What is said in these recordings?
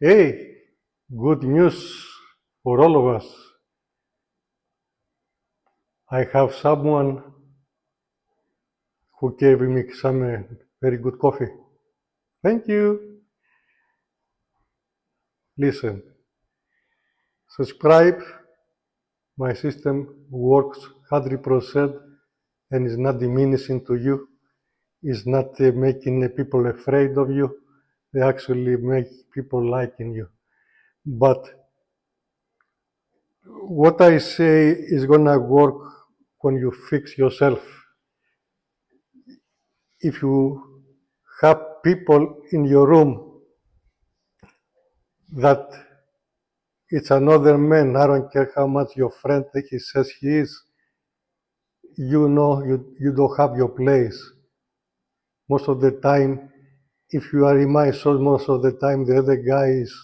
Hey, good news for all of us. I have someone who gave me some very good coffee. Thank you. Listen, subscribe. My system works 100% and is not diminishing to you. It's not making people afraid of you. They actually make people liking you. But what I say is gonna work when you fix yourself. If you have people in your room that it's another man, I don't care how much your friend he says he is, you know you don't have your place. Most of the time, if you are in my soul, most of the time the other guy is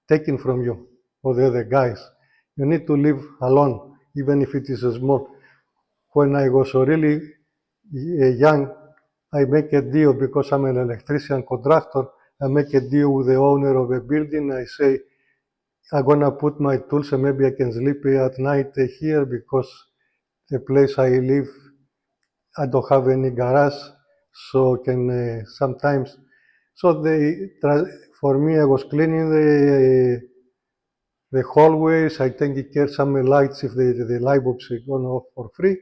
taken from you, or the other guys. You need to live alone, even if it is small. When I was really young, I make a deal because I'm an electrician contractor. I make a deal with the owner of a building. I say, I'm gonna put my tools and maybe I can sleep at night here because the place I live, I don't have any garage, so can sometimes. So for me, I was cleaning the hallways. I taking care some lights if the light bulbs are going off for free,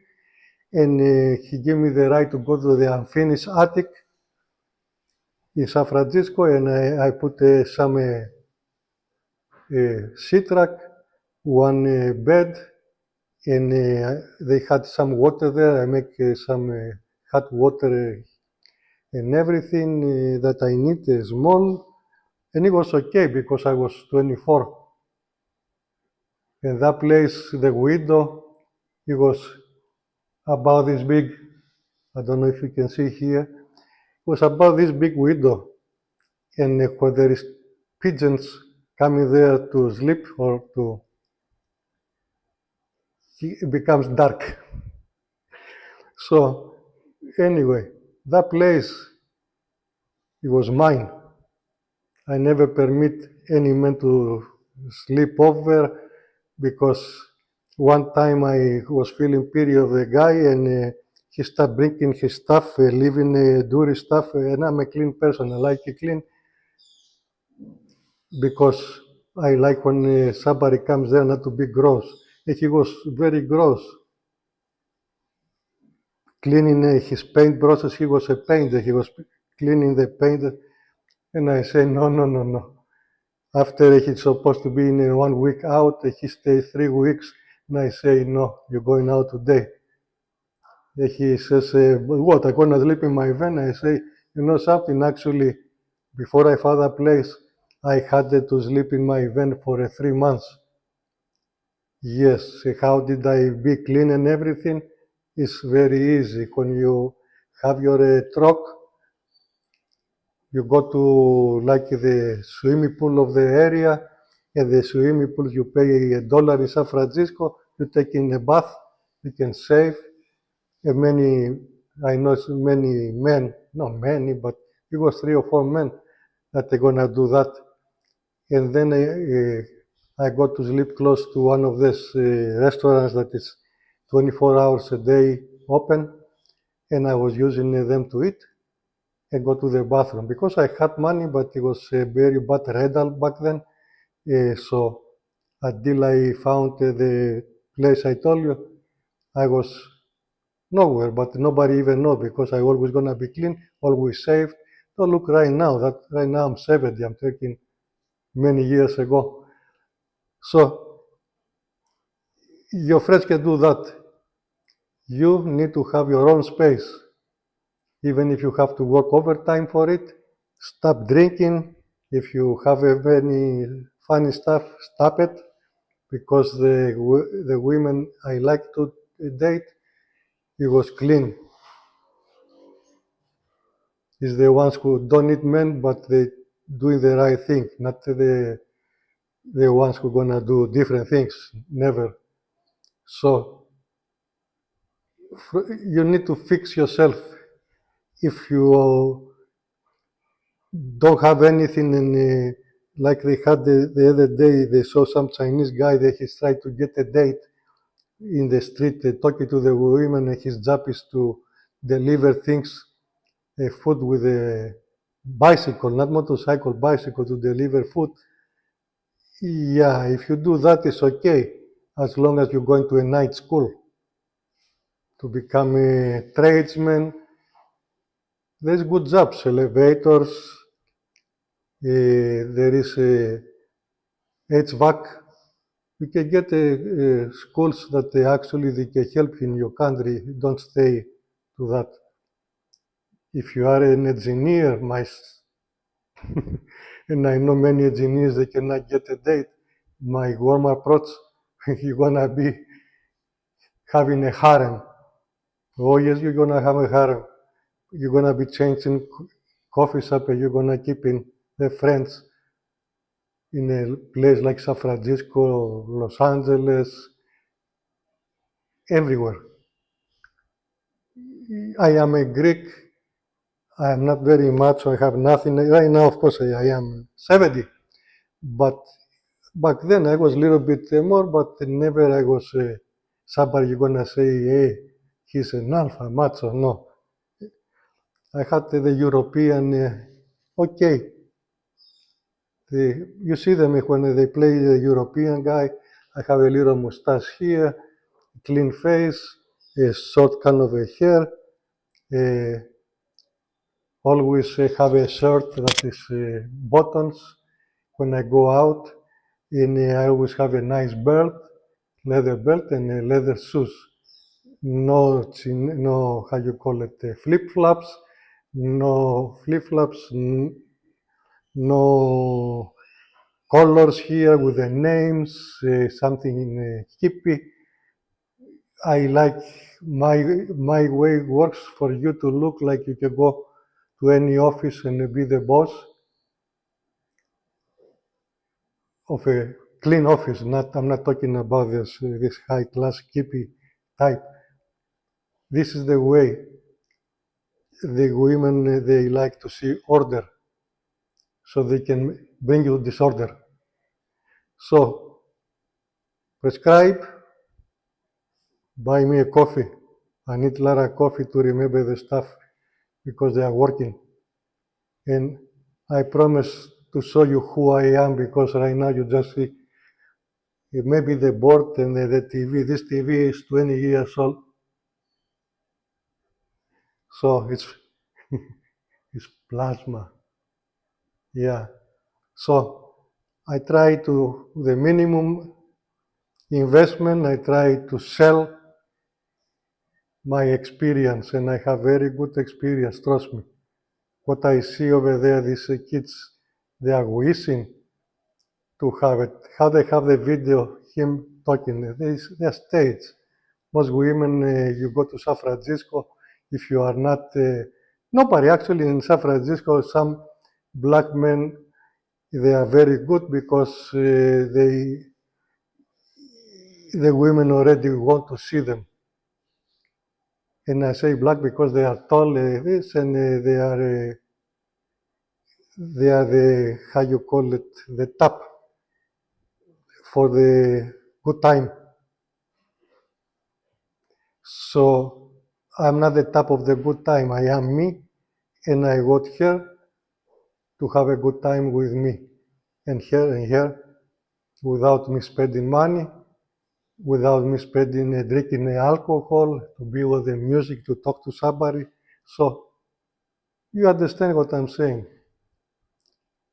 and he gave me the right to go to the unfinished attic in San Francisco, and I put some sheet rack, one bed, and they had some water there. I make some hot water and everything that I need small, and it was okay because I was 24. And that place, the window, it was about this big. I don't know if you can see here. It was about this big window, and when there is pigeons coming there to sleep or to, it becomes dark. So anyway, that place, it was mine. I never permit any man to sleep over because one time I was feeling pity of the guy and he started bringing his stuff, leaving dirty stuff, and I'm a clean person. I like it clean because I like when somebody comes there not to be gross. And he was very gross. Cleaning his paint brushes, he was a painter. He was cleaning the paint, and I say, no, no, no, no. After he's supposed to be in 1 week out, he stays 3 weeks, and I say, no, you're going out today. And he says, what, I'm gonna sleep in my van? I say, you know something, actually, before I found that place, I had to sleep in my van for 3 months. Yes, how did I be clean and everything? It's very easy. When you have your truck, you go to like the swimming pool of the area, and the swimming pool you pay $1 in San Francisco, you take in a bath, you can save. And I know many men, not many, but it was 3 or 4 men that are gonna do that. And then I got to sleep close to one of these restaurants that is 24 hours a day open, and I was using them to eat and go to the bathroom because I had money, but it was a very bad rental back then. So until I found the place I told you, I was nowhere, but nobody even know because I always gonna be clean, always safe. Don't look right now. That right now I'm 70. I'm taking many years ago. So your friends can do that. You need to have your own space, even if you have to work overtime for it. Stop drinking. If you have any funny stuff, stop it, because the women I like to date, it was clean. It's the ones who don't need men, but they doing the right thing, not the ones who gonna do different things. Never. So you need to fix yourself. If you don't have anything like they had the other day, they saw some Chinese guy that he's trying to get a date in the street, talking to the women, and his job is to deliver things, food with a bicycle, not motorcycle, bicycle to deliver food. Yeah, if you do that, it's okay, as long as you're going to a night school to become a tradesman. There's good jobs, elevators, there is a HVAC. You can get schools that they can help in your country. Don't stay to that. If you are an engineer, and I know many engineers, they cannot get a date. My warm approach, you're gonna be having a harem. Oh yes, you're gonna have a harem. You're gonna be changing coffee shop, and you're gonna keep in the friends in a place like San Francisco, Los Angeles, everywhere. I am a Greek. I am not very much. I have nothing. Right now, of course, I am 70. But back then, I was a little bit more, but never I was somebody you're going to say, hey, he's an alpha, macho. No. I had the European, okay. You see them when they play the European guy. I have a little mustache here, clean face, a short kind of a hair. Always have a shirt that is buttons when I go out, and I always have a nice belt, leather belt, and leather shoes. No, how you call it, flip flops, no flip flops, no colors here with the names, something in hippie. I like my way works for you to look like you can go to any office and be the boss of a clean office. I'm not talking about this high class hippie type. This is the way the women they like to see order, so they can bring you disorder. So prescribe, buy me a coffee. I need a lot of coffee to remember the stuff because they are working. And I promise to show you who I am, because right now you just see maybe the board and the TV. This TV is 20 years old, so it's plasma. Yeah. So I try to the minimum investment. I try to sell my experience, and I have very good experience. Trust me. What I see over there, these kids, they are wishing to have it. How they have the video, him talking, they're staged. Most women, you go to San Francisco, if you are not, nobody actually in San Francisco, some black men, they are very good because the women already want to see them. And I say black because they are tall, this, and they are the, how you call it, the top for the good time. So I'm not the top of the good time. I am me, and I got here to have a good time with me, and here, without me spending money, without me spending drinking alcohol, to be with the music, to talk to somebody. So you understand what I'm saying.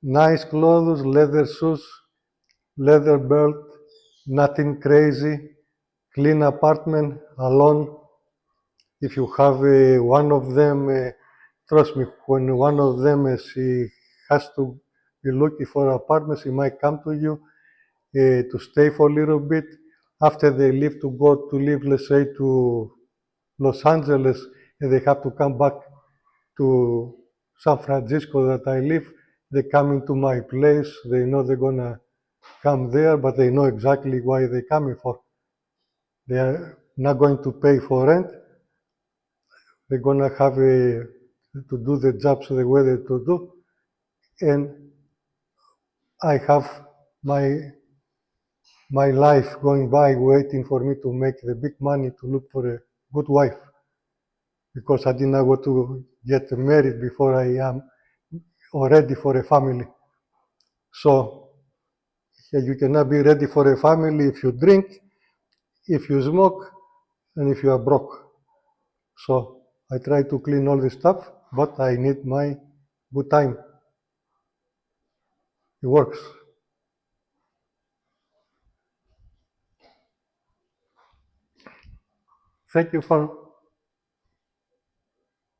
Nice clothes, leather shoes, leather belt, nothing crazy, clean apartment, alone. If you have one of them, trust me, when one of them she has to be looking for an apartment, she might come to you to stay for a little bit. After they leave to go to live, let's say, to Los Angeles, and they have to come back to San Francisco that I live, they come into my place. They know they're gonna come there, but they know exactly why they're coming for. They are not going to pay for rent. They're gonna have to do the jobs the way they to do, and I have my life going by waiting for me to make the big money to look for a good wife, because I didn't want to get married before I am ready for a family. So you cannot be ready for a family if you drink, if you smoke, and if you are broke. So I try to clean all this stuff, but I need my good time. It works. Thank you for